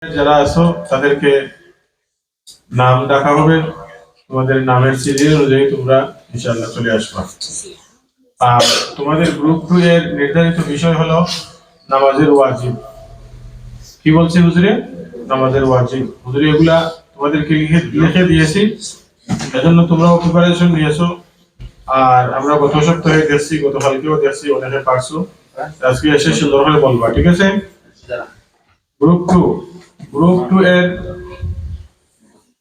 যারা আছো তাদেরকে নাম ডাকা হবে, তোমাদের নামের সিরিয়াল অনুযায়ী তোমরা ইনশাআল্লাহ চলে আসবা। আর তোমাদের গ্রুপ 2 এর নির্ধারিত বিষয় হলো নামাজের ওয়াজিব। কি বলছি হুজুরে? নামাজের ওয়াজিব। হুজুরে এগুলা তোমাদেরকে লিখে দিয়েছি, এজন্য তোমরাও প্রিপারেশন নিয়েছো। আর আমরা গত সপ্তাহে দেখছি, গতকালকেও দেখছি অনেকে পারছো। আজকে এসে সুন্দর করে বলবা, ঠিক আছে? গ্রুপ 2 এর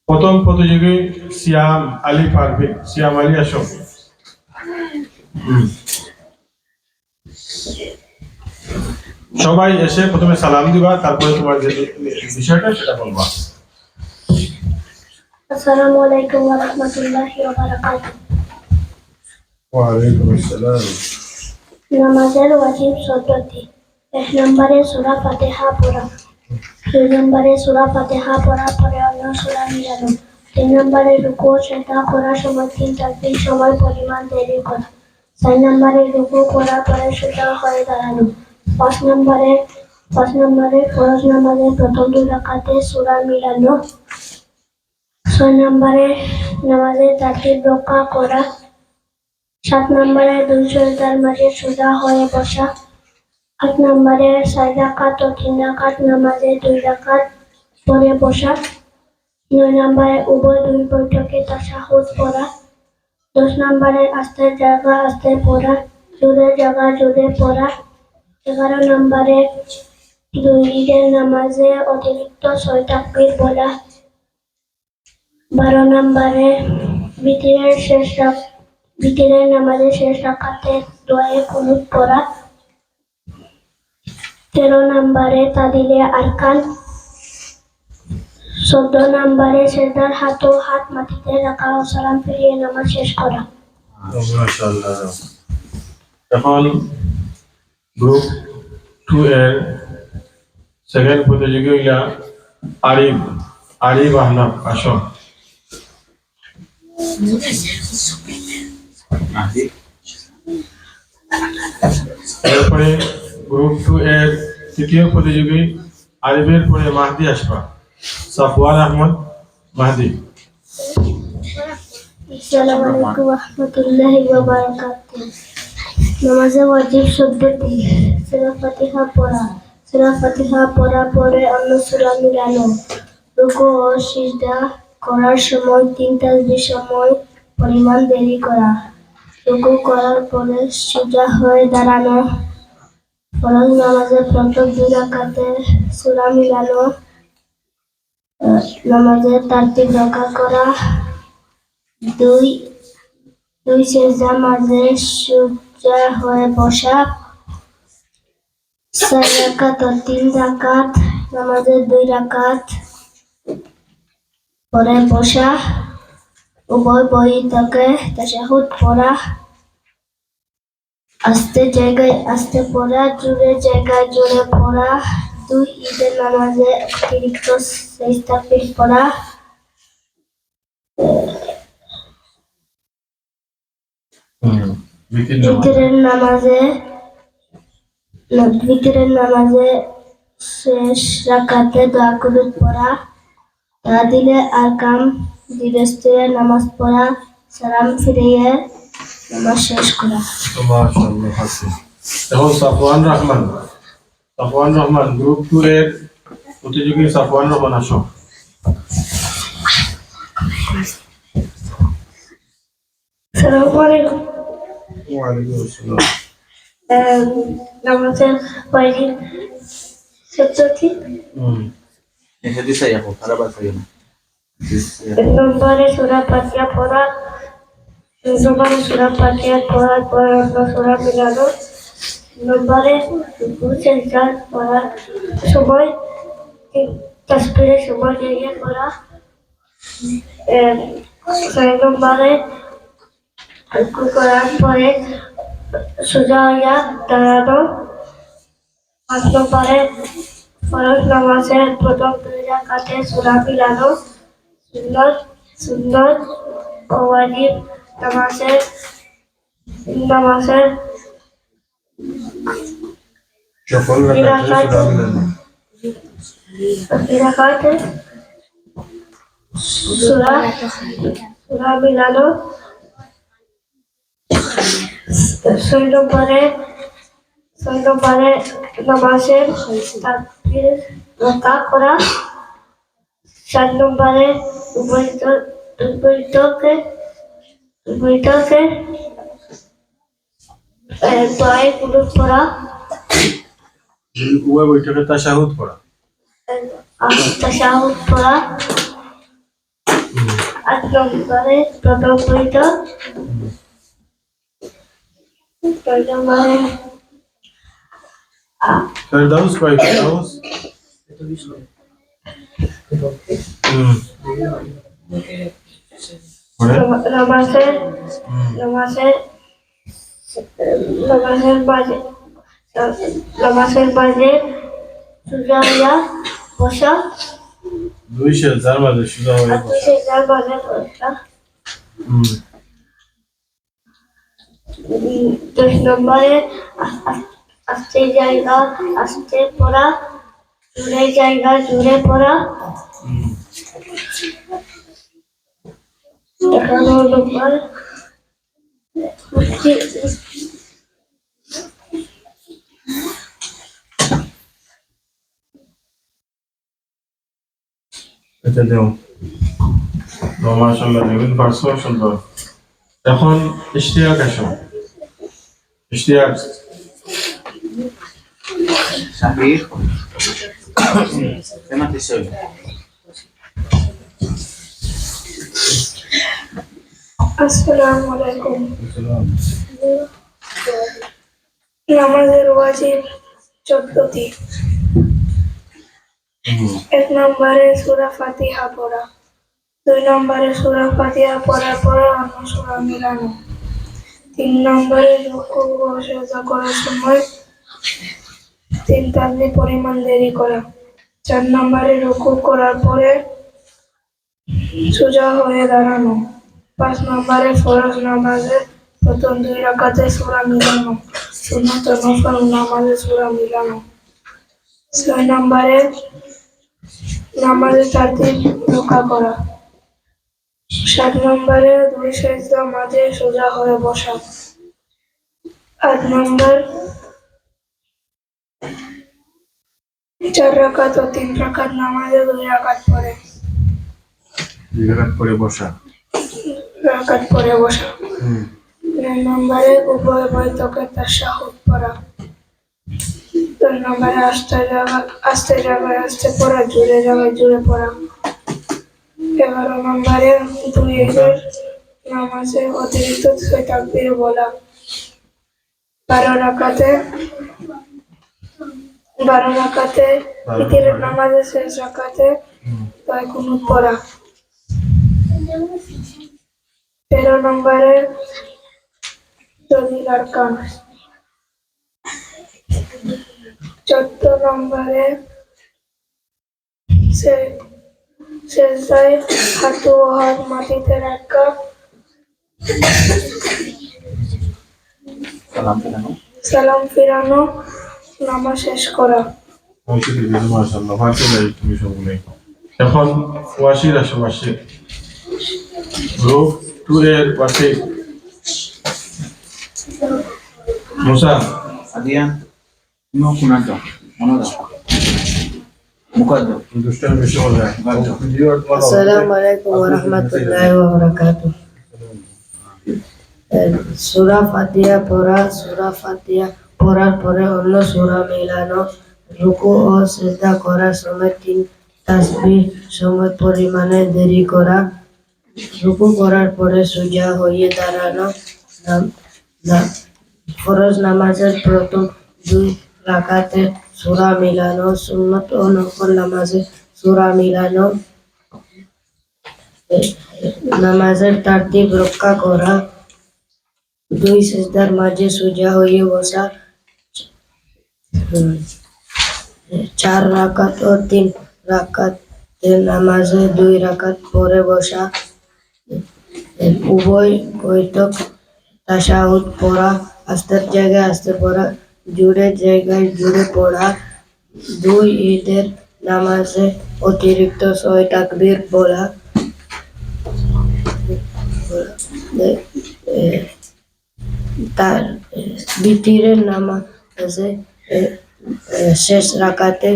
প্রথম প্রতিযোগী সিয়াম আলী পারভিন। সিয়াম আলী আসো। সবাই এসে প্রথমে সালাম দিবা, তারপরে তোমার যে বিষয়টা সেটা বলবা। আসসালামু আলাইকুম ওয়া রাহমাতুল্লাহি ওয়া বারাকাতুহু। ওয়া আলাইকুম আসসালাম। নামাজের ওয়াজিব 14টি। 1 নম্বরে সূরা ফাতিহা পড়া, 2 নম্বরে সূরা ফাতিহা পড়ার পরে অন্য সূরা মিলানো, 3 নম্বরে রুকু সেজদা করার সময় 3 তাকবীর সময় পরিমাণ দেরি করা, 4 নম্বরে রুকু করার পরে সোজা হয়ে দাঁড়ানো, 5 নম্বরে ফরজ নামাজের প্রথম 2 রাকাতে সূরা মিলানো, 6 নম্বরে নামাজের তারতিব রক্ষা করা, 7 নম্বরে 2 সেজদার মাঝে সোজা হয়ে বসা, 8 নম্বরে 4 রাকাত ও 3 রাকাত নামাজে 2 রাকাত পরে বসা, 9 নম্বরে উভয় 2 বৈঠকে তাশাহুদ পড়া, 10 নম্বরে আস্তের জায়গা আস্তে পড়া, জোরের জায়গা জোরে পড়া, 11 নম্বরে 2 ঈদের নামাজে অতিরিক্ত 6 তাকবীর বলা, 12 নম্বরে বিতিরের নামাজে শেষ রাকাতে দোয়ায়ে কুনুত পড়া, 13 নম্বরে তাদিলে আরকান, 14 নম্বরে সেজদার হাত মাটিতে রাখা ও সালাম ফিরিয়ে নামাজ শেষ করা। মাশাআল্লাহ। এখন গ্রুপ 2 এর সেকেন্ড প্রতিযোগী হইলা আরিফ আহনাফ। আসো। এরপরে গ্রুপ 2 এর তৃতীয় প্রতিযোগী আরিফের পরে মাহদি আসবা। সাফওয়ান আহমদ মাহদি। আসসালামু আলাইকুম ওয়া রাহমাতুল্লাহি ওয়া বারাকাতুহু। নামাজে ওয়াজিব 14টি। সূরা ফাতিহা পড়া, সূরা ফাতিহা পড়ার পরে অন্য সূরা মিলানো, রুকু ও সিজদা করার সময় 3 তাসবিহ সময় পরিমাণ দেরি করা, রুকু করার পরে সোজা হয়ে দাঁড়ানো, ফরজ নামাজের প্রথম 2 রাকাতে সূরা মিলানো, নামাজের তারতিব রক্ষা করা, 2 সেজদার মাঝে সোজা হয়ে বসা, 4 রাকাত ও 3 রাকাত নামাজের 2 রাকাত পরে বসা, উভয় বৈঠকে তাশাহুদ পড়া, আস্তে জায়গায় আস্তে পড়া, জোরে জায়গায় জোরে পড়া, 2 ঈদের নামাজে অতিরিক্ত 6 তাকবীর পড়া, ভিতরের নামাজে শেষ রাকাতে দোয়া কুনুত পড়া, তাদিলে আরকাম ধীরে স্থিরে নামাজ পড়া, সালাম ফিরিয়ে নামাজ শেষ করা। মাশাআল্লাহ। হাসি। এখন সাফওয়ান রহমান গ্রুপ 2 এর প্রতিযোগী সাফওয়ান রহমান আসো। আসসালামু আলাইকুম। ওয়া আলাইকুম আসসালাম। নামাজের ওয়াজিব 14টি। এক নম্বরে সূরা ফাতিহা পড়া, 2 নম্বরে সূরা ফাতিহা পড়ার পর অন্য সূরা মিলানো, 3 নম্বরে রুকু সেজদা করার সময় 3 তাসবিহের সময় দাঁড়িয়ে পড়া, 6 নম্বরে রুকু করার পরে সোজা হইয়া দাঁড়ানো, 5 নম্বরে ফরজ নামাজের প্রথম 2 রাকাতে সূরা মিলানো, সুন্নত ও ওয়াজিব নামাজের সকল রাকাতে সূরা মিলানো। এই রাকাতে সূরা সূরা মিলানো, 6 নম্বরে নামাজের তাকবীর রক্ষা করা, 7 নম্বরে উভয়কে দোয়ায় কুনুত পড়া, উভয় বৈঠকে তাশাহুদ পড়া। তাশাহুদ পড়া, 8 নম্বরে প্রথম বৈঠক, 9 নম্বরে ফেরদাউস কয় ফেরদাউস? পড়ে? নামাজের মাঝে সোজা হইয়া বসা, 2 সেজদার মাঝে সোজা হয়ে বসা। সেজদার মাঝে বসা, 10 নম্বরে আস্তে জায়গা আস্তে পড়া, জোরে জায়গা জোরে পড়া, 11 নম্বর এটা দেও। মাশাআল্লাহ, দেখুন পারছো সুন্দর। এখন ইশতিয়াক আসো। Ishtiaq Sabir. ¿Qué más te soy? আসসালামু আলাইকুম। নামাজের ওয়াজিব 14টি। 1 নম্বরে সূরা ফাতিহা পড়া, 2 নম্বরে সূরা ফাতিহা পড়ার পরে অন্য সূরা মিলানো, 3 নম্বরে রুকু ও সিজদা করার সময় 3 তাসবিহ পরিমাণ দেরি করা, 4 নম্বরে রুকু করার পরে সোজা হয়ে দাঁড়ানো, 5 নম্বরে ফরজ নামাজের প্রথম 2 রাকাতে সূরা মিলানো, সুন্নত ও নফল নামাজে সূরা মিলানো, 6 নম্বরে নামাজের তারতিব রক্ষা করা, 7 নম্বরে 2 সেজদা মাঝে সোজা হয়ে বসা, 8 নম্বর 4 রাকাত ও 3 রাকাত নামাজে 2 রাকাত পড়ে 2 রাকাত পরে বসা। 9 নম্বরে উভয় বৈঠকে তাশাহুদ পড়া, 10 নম্বরে আস্তে জায়গায় আস্তে পড়া, জোরে জায়গায় জোরে পড়া, 11 নম্বরে 2 ঈদের নামাজে অতিরিক্ত 6 তাকবীর বলা, 12 রাকাতে ঈদের নামাজে শেষ রাকাতে দোয়া কুনুত পড়া, 13 নম্বরে দলিল আরকান, 14 নম্বরে সেজদায় হাঁটু ও হাত মাটিতে রাখা, সালাম ফিরানো, নামাজ শেষ করা। মাশাআল্লাহ, মাশাআল্লাহ, তুমি সবগুলো। এখন ওয়াশির আসো, ওয়াশির গ্রুপ 2 এর ওয়াশির মুসা। Adrián. No, Kunato. Monoda. Mukaddo. দুষ্টামি বেশি হয়ে যায়। আসসালামু আলাইকুম ওয়া রাহমাতুল্লাহি ওয়া বারাকাতুহু। সূরা ফাতিহা পড়ার পরে অন্য সূরা মিলানো, রুকু ও সিজদা করার সময় 3 তাসবিহ সময় পরিমাণে দেরি করা, রুকু করার পরে সোজা হয়ে দাঁড়ানো, ফরজ নামাজের প্রথম 2 রাকাতে সূরা মিলানো, সুন্নত ও নফল নামাজে সূরা মিলানো, নামাজের তারতিব রক্ষা করা, 2 সিজদার মাঝে সোজা হয়ে বসা, 4 রাকাত ও 3 রাকাতে নামাজে 2 রাকাত পরে বসা, উভয় বৈঠক তাশাহুদ পড়া, আস্তের জায়গায় আস্তে পড়া, জোরে জায়গায় জোরে পড়া, 2 ঈদের নামাজে অতিরিক্ত 6 তাকবীর বলা, তার বিতিরের নামাজে শেষ রাকাতে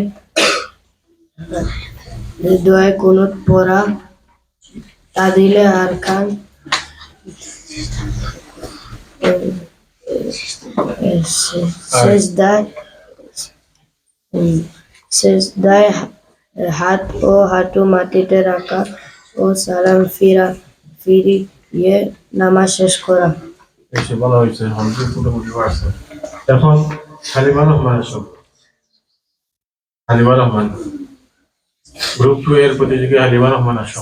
দোয়া কুনুত পড়া, তাদিলে আরকান, সেজদায় সেজদায় হাত ও হাঁটু মাটিতে রাখা ও সালাম ফিরিয়ে নামাজ শেষ করা। এসে বলা হয়েছে হলকে মোটামুটি পারছে। এখন হালিমা রহমান আসো। হালিমা রহমান গ্রুপ 2 এর প্রতিযোগী হালিমা রহমান আসো।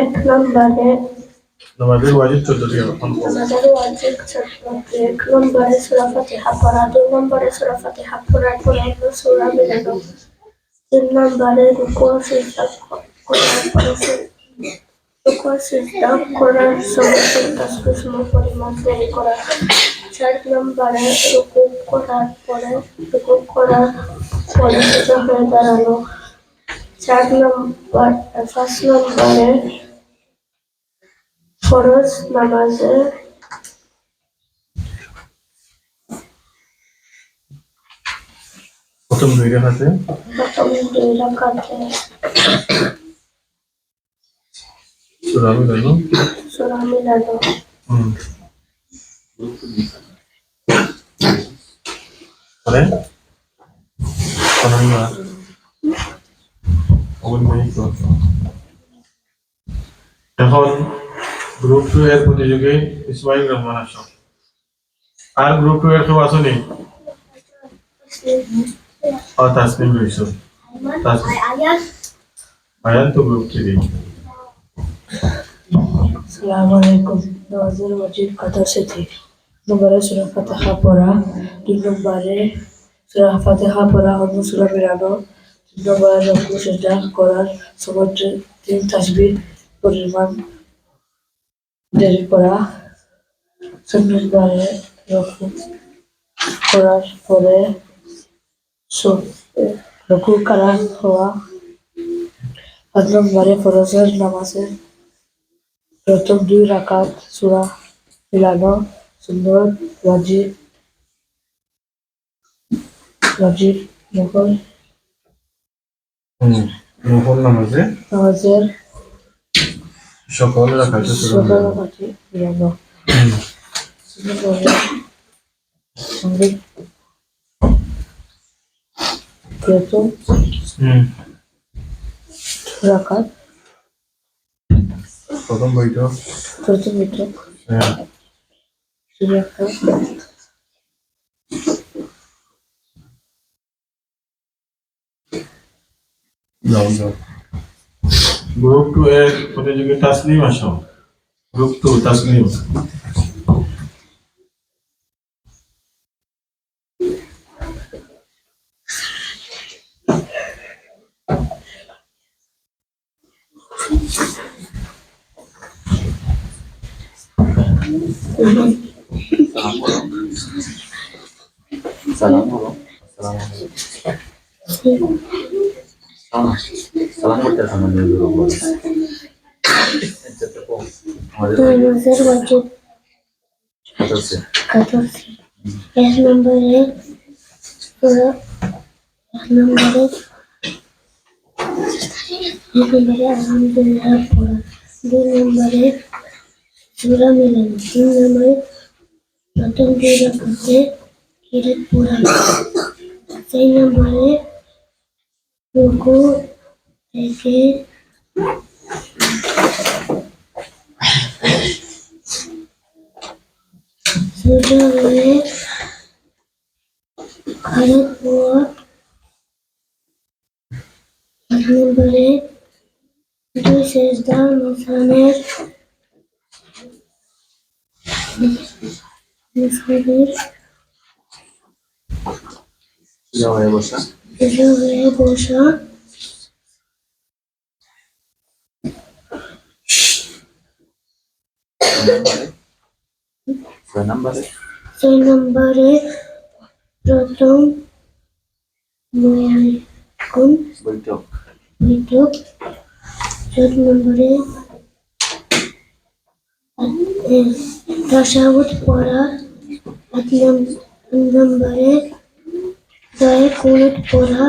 1 নম্বরে তোমাদের ওয়াজিব 14টি এখন আমাদের ওয়াজিব ছাত্রকে 1 নম্বরে সূরা ফাতিহা পড়া, 2 নম্বরে সূরা ফাতিহা পড়ার পরে অন্য সূরা মিলানো, 3 নম্বরে রুকু সিজদা করার পরে রুকু সিজদা করার সময় তাসবিহ সমপরিমাণ দেরি করা, 4 নম্বরে রুকু করার পরে সোজা হয়ে দাঁড়ানো, 5 নম্বরে ফরজ নামাজে প্রথম 2 রাকাতে প্রথম 2 রাকাতে সূরা মিলানো। সূরা মিলানো, পরে কোনটা এখন গ্রুপ 2 এর প্রতিযোগী ইসমাইল রহমান আসো। আর গ্রুপ 2 এর কেউ আসেনি? তাসনিম রইছো। আয়ান তো গ্রুপ 3। আসসালামু আলাইকুম। নামাজের ওয়াজিব 14 থেকে নম্বরে সূরা ফাতিহা পড়া, 2 নম্বরে সূরা ফাতিহা পড়া অন্য সূরা মিলানো, 3 নম্বরে রুকু সিজদা করার সময় 3 তাসবিহ পরিমাণ দেরি করা, 4 নম্বরে রুকু করার পরে রুকু করা হওয়া, 5 নম্বরে ফরজের নামাজের প্রথম 2 রাকাত সূরা মিলানো, সুন্নত ওয়াজিব নফল নফল নামাজে নামাজের সকল রাকাতে সূরা সকল মিলানো। রাকাতে মিলানো, সুন্নত ওয়াজিব সঙ্গে প্রথম 2 রাকাত প্রথম বইটা প্রথম 2 রাকাত গ্রুপ 2 এর প্রতিযোগী তাসনিম আসো। গ্রুপ 2 তাসনিম। সালাম বলো। সালাম করতে আমাদের বলো। নামাজের ওয়াজিব 14 14, 1 নম্বরে আলহামদুলিল্লাহ পড়া, 2 নম্বরে সূরা মিলানো, 3 নম্বরে প্রথম 2 রাকাতে কিরাত পড়া, 4 নম্বরে রুকু থেকে সোজা হয়ে খারাপ পড়া, 5 নম্বরে 2 সেজদা মাঝখানের সোজা হয়ে বসা, সোজা হয়ে বসা, 6 নম্বরে 6 নম্বরে প্রথম মূল্যায়ন বৈঠক। বৈঠক। 4 নম্বরে তাশাহুদ পড়া। 8 নম্বরে দোয়া কুনুত পড়া।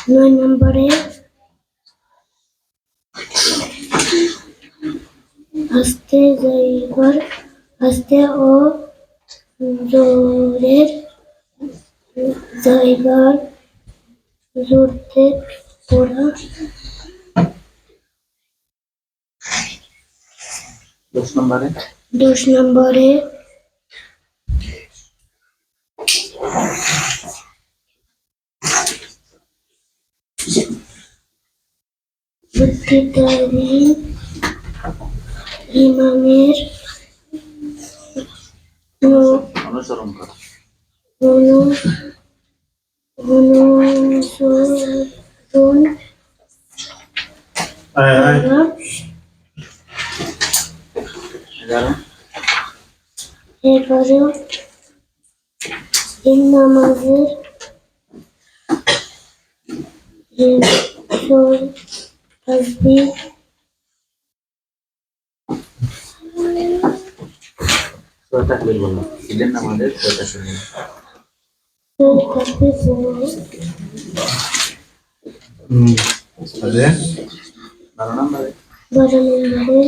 9 নম্বরে আস্তে ও জোরের জায়গার জোরতে পড়া। 10 নম্বরে 10 নম্বরে বুদ্ধিদারী ইমামের অনুসরণ করা। অনুসরণ আয় করা। 11 এই নামাজের তাসবিহ সূরা তাকবীর বলো। ঈদের নামাজের সূরা তাকবীর। তাসবিহ আরে 12 নম্বরে 12 নম্বরে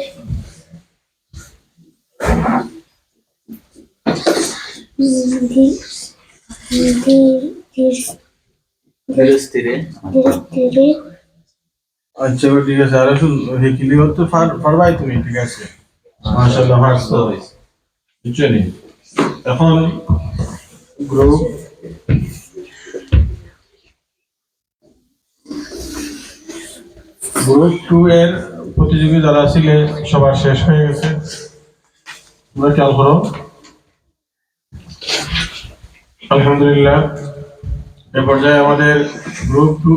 ধীরে স্থিরে ধীরে আচ্ছা এবার ঠিক আছে আর আসুন হেকিলি তো পারবাই তুমি ঠিক আছে মাশাআল্লাহ পারছো বুঝছো নি এখন গ্রুপ গ্রুপ 2 এর প্রতিযোগী যারা ছিলে সবার শেষ হয়ে গেছে তোমরা খেয়াল করো আলহামদুলিল্লাহ এ পর্যায়ে আমাদের গ্রুপ 2